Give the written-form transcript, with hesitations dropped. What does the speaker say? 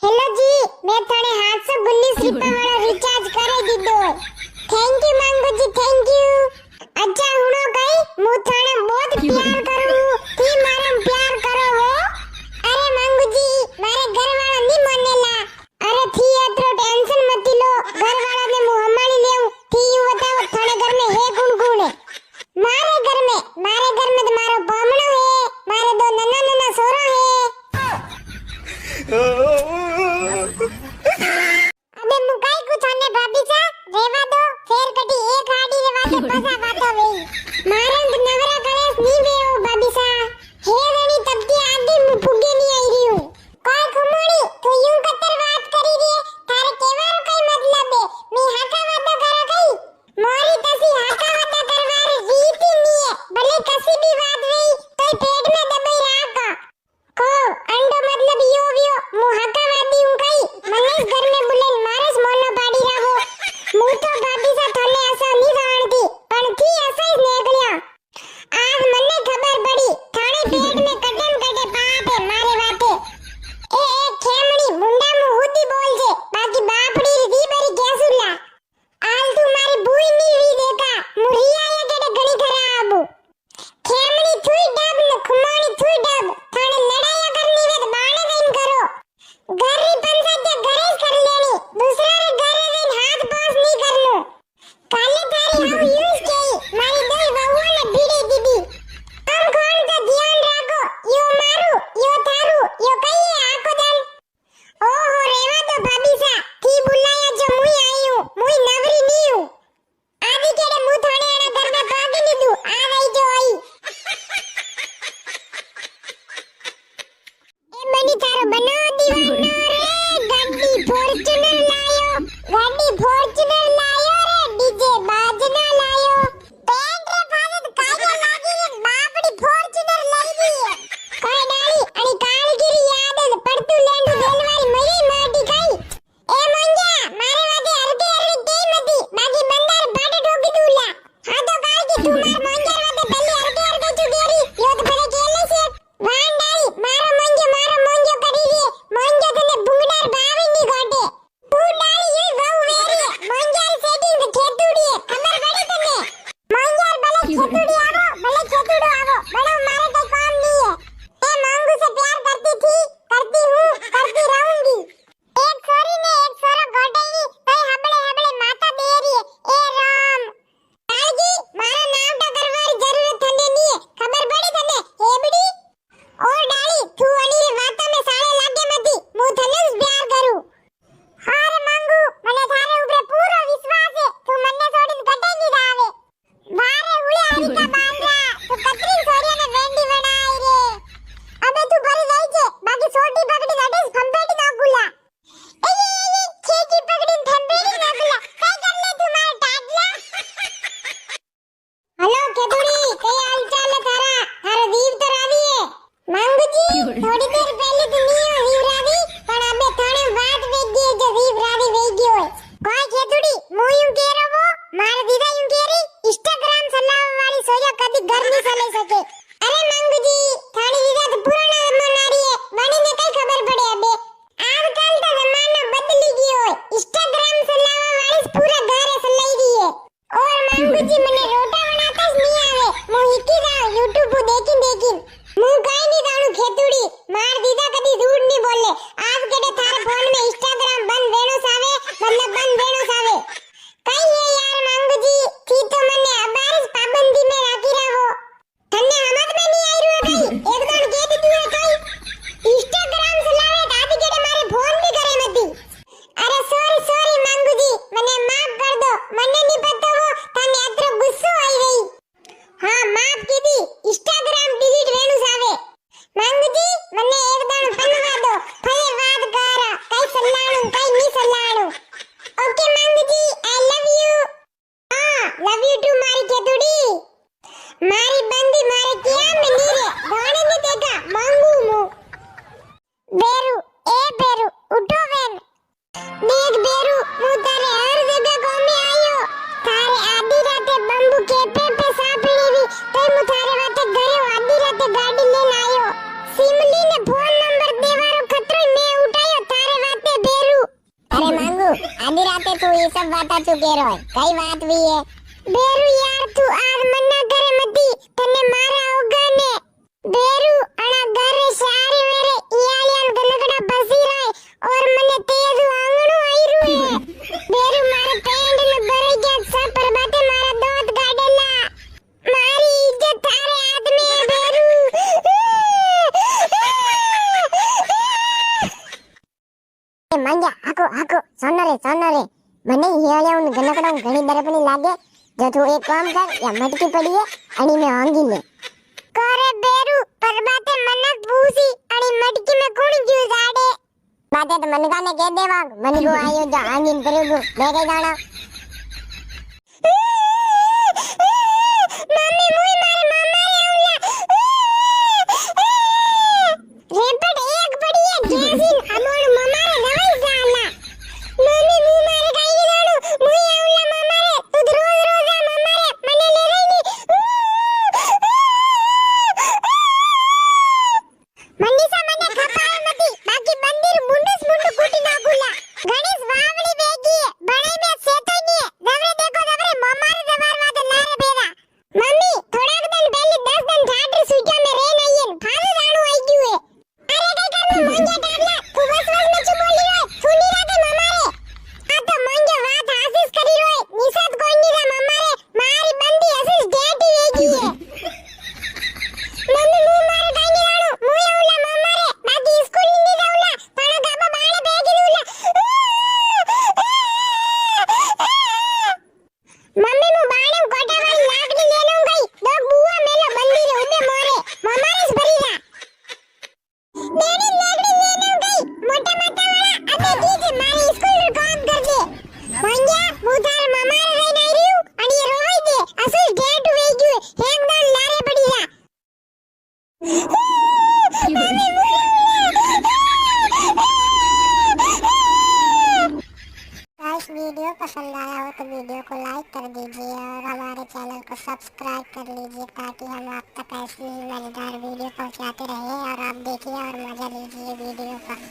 Hello जी, मैं थाने 719 रुपया वाला रिचार्ज करे दीदो। थैंक यू मांगू जी, थैंक यू। अच्छा हुनो कई मु थाने बहुत प्यार करू थी मारे प्यार करो हो। अरे मांगू जी मारे घर वाला नी मानेला। अरे थी अतरो टेंशन मत लो, घर वाला ने मु हमारी लेऊ थी यू बताओ थाने घर में है कौन कौन है? मारे घर में तो मारो बामणो है, मारे दो नन्ना नन्ना सोरा है। अबे मुकाई कुछ आने भाभी सा रेवा दो फेर कटी एक हाडी रे वाते पसा वातो वेई मारंग नवरा गणेश नी बेओ भाभी सा हे वेणी तबती आदि मु फुगे नी आई रही हूं कोई खमोणी तू यूं कतर बात करी रे थारे केवारो कई मतलब है मी हाका वातो करो कई मोरी तसी हाका वातो करवार रीत नी है भले कसी भी बात वेई तो पेट में दबाई राखो को अंडो मतलब यो व्यो मु हाका वादी हूं कई मने घर में बुलेन मारस मोनो पाडी राखो मु तो भाभी सा थने असा नी जाणती पण थी असा ही निकळ्या आज मने खबर पड़ी थाने पेट में कटम कटे पाप है मारे वाते ए खेमणी मुंडा मु हुदी बोल जे बाकी बापड़ी री बरी केसुला आल तू मारी बुई नी वी देखा मु रिया ये केडे घणी खराब खेमणी थुई डब न खुमाणी थुई डब थाने लड़ाया करनी वे बाणे देन करो घर री पंचायत घरे ही कर लेनी दूसरा रे घरे देन हाथ पास नहीं करनो काले थारी हाउ यूज के मारी दई बहू ने भीड़ी दीदी हम कौन का ध्यान राखो यो मारू यो थारू यो कई आको दन ओहो रेवा तो भाभी सा थी बुलाया जो मुई आई हूं मुई नवरी नी हूं आदि केड़े मु थाने आना घर में भागी लीधु आ रही जो आई ए बनी थारो बनो दीवानो रे गाड़ी फॉर्च्यूनर लायो रे डीजे बाजना लायो पेंट रे फादत काया लागी रे बापड़ी फॉर्च्यूनर लाई दी कोई डाली आणि काळगिरी याद पडतू लेंडू देलवारी मरी माटी काई ए मंग्या मारे वादे अर्धे अर्धे केई मती बाकी बंदार बाटे ठोकी दूला हा तो काळगी तू मार मंग्या वादे पहले अर्धे अर्धे चुगेरी यो तो परे केले से वान डाली मारो मंग्यो करी रे मंग्या तने बुंगडार बावी नी गोटे तू डाली ये बहु वेरी मंग्यार सेटिंग खेतुड़ी है खबर पड़ी तने मंग्यार भले खेतुड़ी आवो भले खेतुड़ो आवो बड़ो मारे कोई काम नहीं है मैं मांगू से प्यार करती थी करती हूं करती रहूंगी एक छोरी ने एक छोरो गोटेई तई हबड़े हबड़े माता देरी है ए राम काळजी मारा नाम टा करवारी जरूरत थने नहीं है खबर पड़ी तने हेबड़ी ओ डाली तू अनी रे वाता में साळे लागे मती मु थने प्यार करू हारे मांगू मने थारे ऊपर पूरो विश्वास है तू मन्ने छोड़ीन कटे नहीं जावे बारे उळे हरिका बांधरा तू कतरी सोरिया ने वेंडी बनाई रे अबे तू भरी जाई छे बाकी छोटी पकड़ी गाडे फंपेटी नाखुला ए छेकी पकड़ी थंबेड़ी नाखुला काय कर ले तू मार टाटला हेलो केतुड़ी कई हाल चाल है थारा थारो वीर तो रावी है मांगू जी थोड़ी देर पहले तो नहीं वीर रावी पण अबे थाने बात वेगी है जो वीर रावी वेगी होय कोई केतुड़ी मु यूं कह रहो मार दीदा यूं कह रही इंस्टाग्राम चलाव वाली सोया कभी घर नहीं चले सके अरे मांगू जी थानी दीदा तो पुराना जमाना रही है बनी ने कई खबर पड़े अबे आजकल तो जमाना बदली गयो है इंस्टाग्राम चलाव वाली पूरा घर चलाई रही है और मांगू जी मने रोटा बनाता ज नहीं आवे मु हिकी जाऊं YouTube देखिन मु काई नहीं जाणू खेतुड़ी मार दीदा कदी झूठ नहीं बोले आज केडे थारे फोन में इंस्टाग्राम बंद वेणो सावे मतलब बंद वेणो सावे कई है यार मांगू जी थी तो मने अबारिस पाबंदी में राखी रहो तन्ने समझ में नहीं आई रहो कई एकदम के दी तू कई इंस्टाग्राम चलावे दादी केडे मारे फोन भी करे मती अरे सॉरी मांगू जी मने माफ कर दो मने नहीं पता वो तने अतरो गुस्सो आई गई हां माफ कीधी इंस्टाग्राम डिलीट वेणु सावे मांगू जी मने एक दाण पनवा दो फले वाद कर कई सल्लाणू कई नी सल्लाणू ओके मांगू जी आई लव यू हां लव यू टू मारी केतुड़ी मारी बंदी मारे किया में नी रे गाने नहीं देखा मांगू मु बेरू ए बेरू उठो वेन देख बेरू मु तारे हर जगह घूमे आयो थारे आधी राते बंबू केपे पे सांप लेवी तो मु थारे वाते घरे आधी राते गाड़ी लेन आयो सिमली ने फोन नंबर देवारो खतरो मैं उठायो थारे वाते ते तू ये सब बात चुके रहो कई बात भी है बेरू यार तू आज मन्ना करे मती तने मारा होगा ने बेरू अणा घर सारे मेरे इयालियन गलगड़ा बसी रहे और मने तेज आंगणो आई रुए बेरू मारे पेंड में भरे गया सब पर बाटे मारा दोत गाडेला मारी इज्जत थारे हाथ में बेरू मंजा आको सोनरे મને હિયાળ્યા ઉન ગનકડા ઘણી દરપની લાગે જો તું એક કામ કર યા મટકી પડી હે અણી મે આંગી લે કરે બેરુ પરબાતે મનક પૂસી અણી મટકી મે કોણ જ્યુ જાડે બાતે તો મનકાને કહે દેવા મનકો આયો જો આંગીન પરગો મે કઈ જાણા મમ્મી મુઈ મારે મામા રે રેપડ એક પડી હે જેસીન અમોણ મમારે નવાઈ જાલા મમ્મી મુ મારે કાઈ જાણું મુઈ આવલા મમારે તું રોજ રોજ આ મમારે મને લે રહીની મનીષા મને ખપાય મતી બાકી બંદીર મુંડસ મુંડ કૂટી નાખુલા ગણેશ વાવડી બેગી બણે મે સેતોની દવરે દેખો દવરે મમારે દવાર વાતે લારે ભેગા મમ્મી થોડાક દન પહેલી 10 દન ઠાડર સુજા મે રે નઈન ફાદુ જાણું આઈ ગયું હે અરે કઈ કરું મોંજા ટાડલા તું બસ બસ મે ચુ બોલી રોય સુની રાતે મમારે આ તો મોંજો વાત આશીષ કરી રોય નિષાદ કોઈની રે મમારે મારી બંદી આશીષ ડેટી વેગી હે મમ્મી મુ મારે કાઈ જાણું મુ આવલા મમારે બાકી સ્કૂલ ની જાવલા પણ ગાબા બાણે બેગી દુલા મમ્મી મુ બાણે કોટાવાળી લાકડી લેનો ગઈ દો બુઆ મેલો બંદી રે ઉબે મોરે મમારે જ ભરીલા બેની લાકડી લેનો ગઈ મોટા માતાવાળા અબે દીજે મારી સ્કૂલ નું કામ કરજે મંજા બુધાર મમારે રહી નઈ રહ્યું અને એ રોઈ દે અસલ ડેટ વેઈ ગયું એકદમ લારે પડીલા મમ્મી गाइस वीडियो पसंद आया हो तो वीडियो को लाइक कर दीजिए और हमारे चैनल को सब्सक्राइब कर लीजिए ताकि हम आप तक ऐसी ही मजेदार वीडियो पहुंचाते रहें और आप देखिए और मजा लीजिए वीडियो का।